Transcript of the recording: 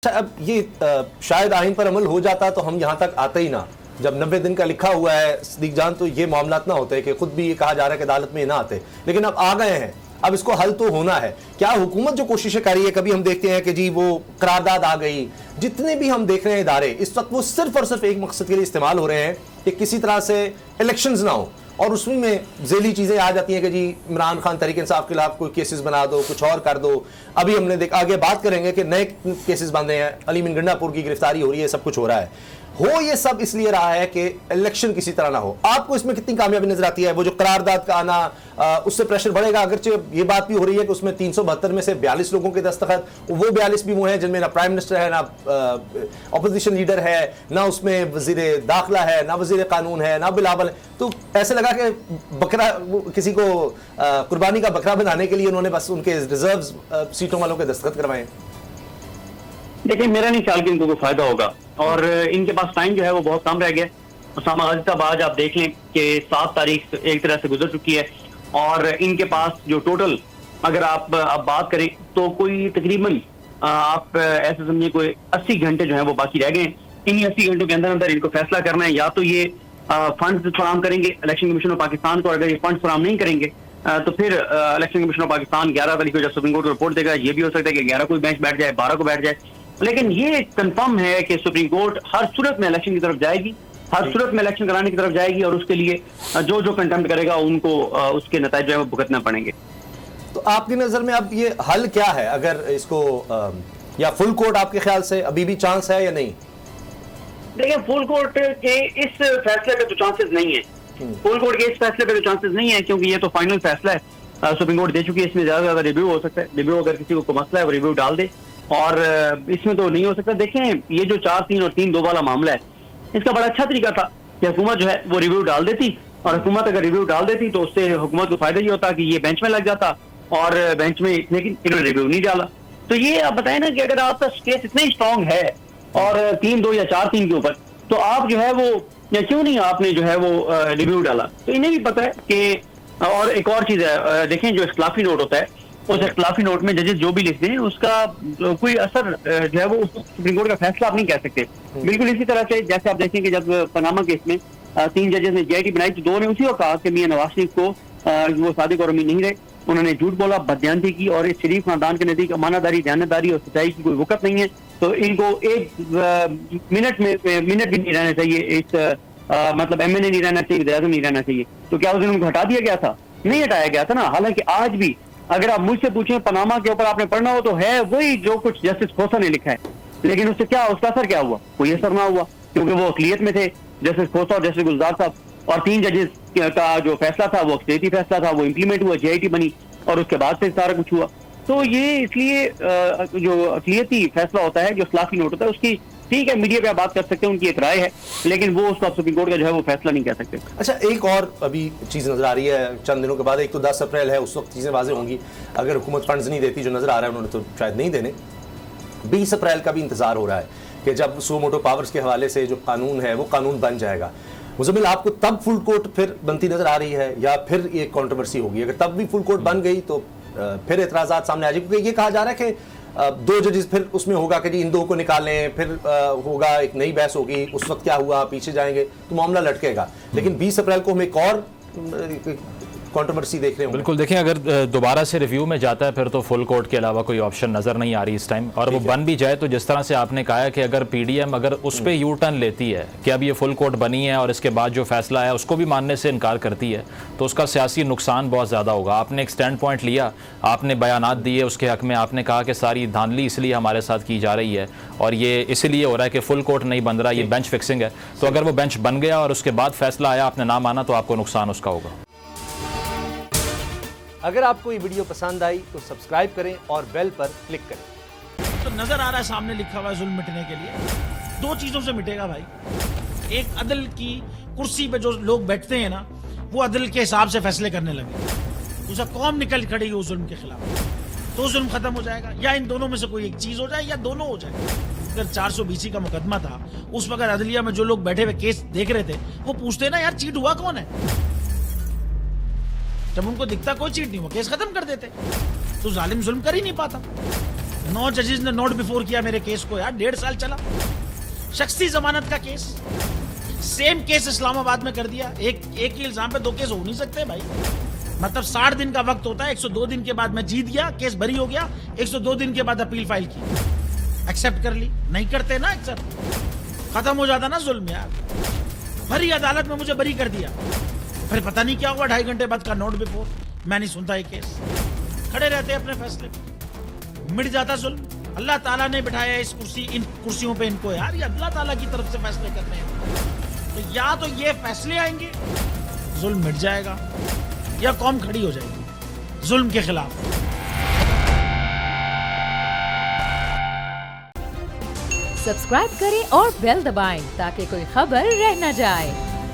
अब ये शायद आइन पर अमल हो जाता तो हम यहाँ तक आते ही ना। जब 90 दिन का लिखा हुआ है सदीक जान, तो ये मामलात ना होते कि खुद भी ये कहा जा रहा है कि अदालत में ना आते, लेकिन अब आ गए हैं। अब इसको हल तो होना है। क्या हुकूमत जो कोशिशें कर रही है, कभी हम देखते हैं कि जी वो करारदाद आ गई, जितने भी हम देख रहे हैं इदारे इस वक्त वो सिर्फ और सिर्फ एक मकसद के लिए इस्तेमाल हो रहे हैं कि किसी तरह से इलेक्शंस ना हो, और उसमें ज़ेली चीज़ें आ जाती हैं कि जी इमरान खान तहरीक इंसाफ के खिलाफ कोई केसेस बना दो, कुछ और कर दो। अभी हमने देखा, आगे बात करेंगे कि नए केसेस बन रहे हैं, अली मिन गंडापुर की गिरफ्तारी हो रही है, सब कुछ हो रहा है। ये सब इसलिए रहा है कि इलेक्शन किसी तरह ना हो। आपको इसमें कितनी कामयाबी नजर आती है? वो जो करारदाद का आना, उससे प्रेशर बढ़ेगा। अगरचे ये बात भी हो रही है कि उसमें 372 में से 42 लोगों के दस्तखत, वो 42 भी वो हैं जिनमें ना प्राइम मिनिस्टर है, ना अपोजिशन लीडर है, ना उसमें वजीर दाखिला है, ना वजीर कानून है, ना बिलावल है। तो ऐसे लगा कि बकरा, किसी को कुर्बानी का बकरा बनाने के लिए उन्होंने बस उनके रिजर्व सीटों वालों के दस्तखत करवाए। देखिए, मेरा नहीं ख्याल कि इनको कोई फायदा होगा, और इनके पास टाइम जो है वो बहुत कम रह गया। उसामा गाजी साहब, आज आप देख लें कि 7 तारीख एक तरह से गुजर चुकी है, और इनके पास जो टोटल अगर आप बात करें तो कोई तकरीबन आप ऐसे समझिए कोई 80 घंटे जो है वो बाकी रह गए। इन्हीं 80 घंटों के अंदर अंदर इनको फैसला करना है, या तो ये फंड फराम करेंगे इलेक्शन कमीशन ऑफ पाकिस्तान को। अगर ये फंड फराम नहीं करेंगे तो फिर इलेक्शन कमीशन ऑफ पाकिस्तान 11 तारीख को जब सुप्रीम कोर्ट रिपोर्ट देगा, ये भी हो सकता है कि 11 को बेंच बैठ जाए, 12 को बैठ जाए। लेकिन ये कंफर्म है कि सुप्रीम कोर्ट हर सूरत में इलेक्शन की तरफ जाएगी, हर सूरत में इलेक्शन कराने की तरफ जाएगी, और उसके लिए जो जो कंटेम्प्ट करेगा उनको उसके नतीजे जो है वो भुगतना पड़ेंगे। तो आपकी नजर में अब ये हल क्या है? अगर इसको या फुल कोर्ट आपके ख्याल से अभी भी चांस है या नहीं? देखिए, फुल कोर्ट के इस फैसले पे तो चांसेस नहीं है। फुल कोर्ट के इस फैसले पे तो चांसेस नहीं है, क्योंकि ये तो फाइनल फैसला है, सुप्रीम कोर्ट दे चुकी है। इसमें ज्यादा ज्यादा रिव्यू हो सकता है। रिव्यू अगर किसी को मसला है वो रिव्यू डाल दे, और इसमें तो नहीं हो सकता। देखें, ये जो 4-3 और 3-2 वाला मामला है, इसका बड़ा अच्छा तरीका था कि हुकूमत जो है वो रिव्यू डाल देती, और हुकूमत अगर रिव्यू डाल देती तो उससे हुकूमत को फायदा ये होता कि ये बेंच में लग जाता, और बेंच में, लेकिन इन्होंने रिव्यू नहीं डाला। तो ये आप बताएं ना कि अगर आपका केस इतना ही स्ट्रांग है और 3-2 या 4-3 के ऊपर, तो आप जो है वो, या क्यों नहीं आपने जो है वो रिव्यू डाला? तो इन्हें भी पता है कि, और एक और चीज है, देखें जो इख्तिलाफी नोट होता है, उस इख्तिलाफी नोट में जजेस जो भी लिखते हैं उसका कोई असर जो है वो सुप्रीम कोर्ट का फैसला आप नहीं कह सकते। बिल्कुल इसी तरह से जैसे आप देखें कि जब पनामा केस में 3 जजेस ने जेआईटी बनाई, तो 2 ने उसी को कहा कि मियां नवाज शरीफ को वो सादिक और अमीन नहीं रहे, उन्होंने झूठ बोला, बदयानती की, और इस शरीफ खानदान के नजदीक अमानतदारी, दयानतदारी और सच्चाई की कोई वक़्त नहीं है। तो इनको एक मिनट भी नहीं रहना चाहिए, इस मतलब एमएनए नहीं रहना चाहिए, विधायक नहीं रहना चाहिए। तो क्या उस दिन उनको हटा दिया गया था? नहीं हटाया गया था ना। हालांकि आज भी अगर आप मुझसे पूछें पनामा के ऊपर आपने पढ़ना हो तो है वही जो कुछ जस्टिस खोसा ने लिखा है, लेकिन उससे क्या, उसका असर क्या हुआ? कोई असर ना हुआ, क्योंकि वो अक़लियत में थे, जस्टिस खोसा और जस्टिस गुलजार साहब, और 3 जजेस का जो फैसला था वो अक्सरियती फैसला था, वो इम्प्लीमेंट हुआ, जेआईटी बनी, और उसके बाद से सारा कुछ हुआ। तो ये इसलिए जो अक़लियती फैसला होता है, जो इख्तिलाफी नोट होता है, उसकी ठीक है मीडिया पे आप बात कर सकते हैं, उनकी एक राय है, लेकिन वो उसका सुप्रीम कोर्ट का जो है वो फैसला नहीं कह सकते। अच्छा, एक और अभी चीज़ नजर आ रही है चंद दिनों के बाद, एक तो 10 अप्रैल है, उस वक्त चीज़ें वाज़ेह होंगी। अगर हुकूमत फंड्स नहीं देती, जो नजर आ रहा है उन्होंने तो शायद नहीं देने। 20 अप्रैल का भी इंतजार हो रहा है कि जब सो मोटो पावर्स के हवाले से जो कानून है वो कानून बन जाएगा। मुज़म्मिल, आपको तब फुल कोर्ट फिर बनती नजर आ रही है, या फिर ये कंट्रोवर्सी होगी? अगर तब भी फुल कोर्ट बन गई तो फिर एतराज़ात सामने आ जाएंगे, क्योंकि ये कहा जा रहा है कि 2 जजेस, फिर उसमें होगा कि जी इन 2 को निकालें, फिर होगा एक नई बहस होगी, उस वक्त क्या हुआ, पीछे जाएंगे, तो मामला लटकेगा। लेकिन 20 अप्रैल को हम एक और कंट्रोवर्सी देख रहे हैं। बिल्कुल, देखें, अगर दोबारा से रिव्यू में जाता है फिर तो फुल कोर्ट के अलावा कोई ऑप्शन नज़र नहीं आ रही इस टाइम। और वो बन भी जाए तो जिस तरह से आपने कहा है कि अगर पीडीएम अगर उस पर यू टर्न लेती है कि अब ये फुल कोर्ट बनी है और इसके बाद जो फैसला है उसको भी मानने से इनकार करती है, तो उसका सियासी नुकसान बहुत ज़्यादा होगा। आपने एक स्टैंड पॉइंट लिया, आपने बयानात दिए उसके हक में, आपने कहा कि सारी धांधली इसलिए हमारे साथ की जा रही है और ये इसीलिए हो रहा है कि फुल कोर्ट नहीं बन रहा, ये बेंच फिक्सिंग है। तो अगर वो बेंच बन गया और उसके बाद फैसला आया, आपने ना माना, तो आपको नुकसान उसका होगा। अगर आपको ये वीडियो पसंद आई तो सब्सक्राइब करें और बेल पर क्लिक करें। तो नजर आ रहा है सामने लिखा हुआ है जुल्म मिटने के लिए 2 चीजों से मिटेगा भाई। एक, अदल की कुर्सी पे जो लोग बैठते हैं ना, वो अदल के हिसाब से फैसले करने लगे। दूसरा, कौम निकल खड़ी उस जुल्म के खिलाफ, तो जुल्म खत्म हो जाएगा। या इन दोनों में से कोई एक चीज हो जाए, या दोनों हो जाए। अगर 420 का मुकदमा था, उस वक्त अदलिया में जो लोग बैठे हुए केस देख रहे थे, वो पूछते ना यार चीट हुआ कौन है। जब उनको दिखता कोई चीट नहीं हुआ, केस खत्म कर देते। तो जालिम जुल्म कर ही नहीं पाता। 9 जजेस ने नोट बिफोर किया मेरे केस को यार, 1.5 साल चला। शख्सी जमानत का केस, सेम केस इस्लामाबाद में कर दिया। एक ही इल्जाम पे 2 केस हो नहीं सकते भाई। मतलब 60 दिन का वक्त होता है, 102 दिन के बाद मैं जीत गया, केस बरी हो गया, 102 दिन के बाद अपील फाइल की, एक्सेप्ट कर ली। नहीं करते ना एक्सेप्ट, खत्म हो जाता ना जुल्म यार। भरी अदालत में मुझे बरी कर दिया, फिर पता नहीं क्या हुआ, 2.5 घंटे बाद का नोट बिफोर, मैं नहीं सुनता ये केस। खड़े रहते अपने फैसले पे, मिट जाता जुल्म। अल्लाह ताला ने बिठाया इस कुर्सी, इन कुर्सियों पे इनको यार, ये अल्लाह ताला की तरफ से फैसले करने हैं। तो या तो ये फैसले आएंगे, जुल्म मिट जाएगा, या कौम खड़ी हो जाएगी जुल्म के खिलाफ। सब्सक्राइब करें और बेल दबाएं ताकि कोई खबर रह न जाए।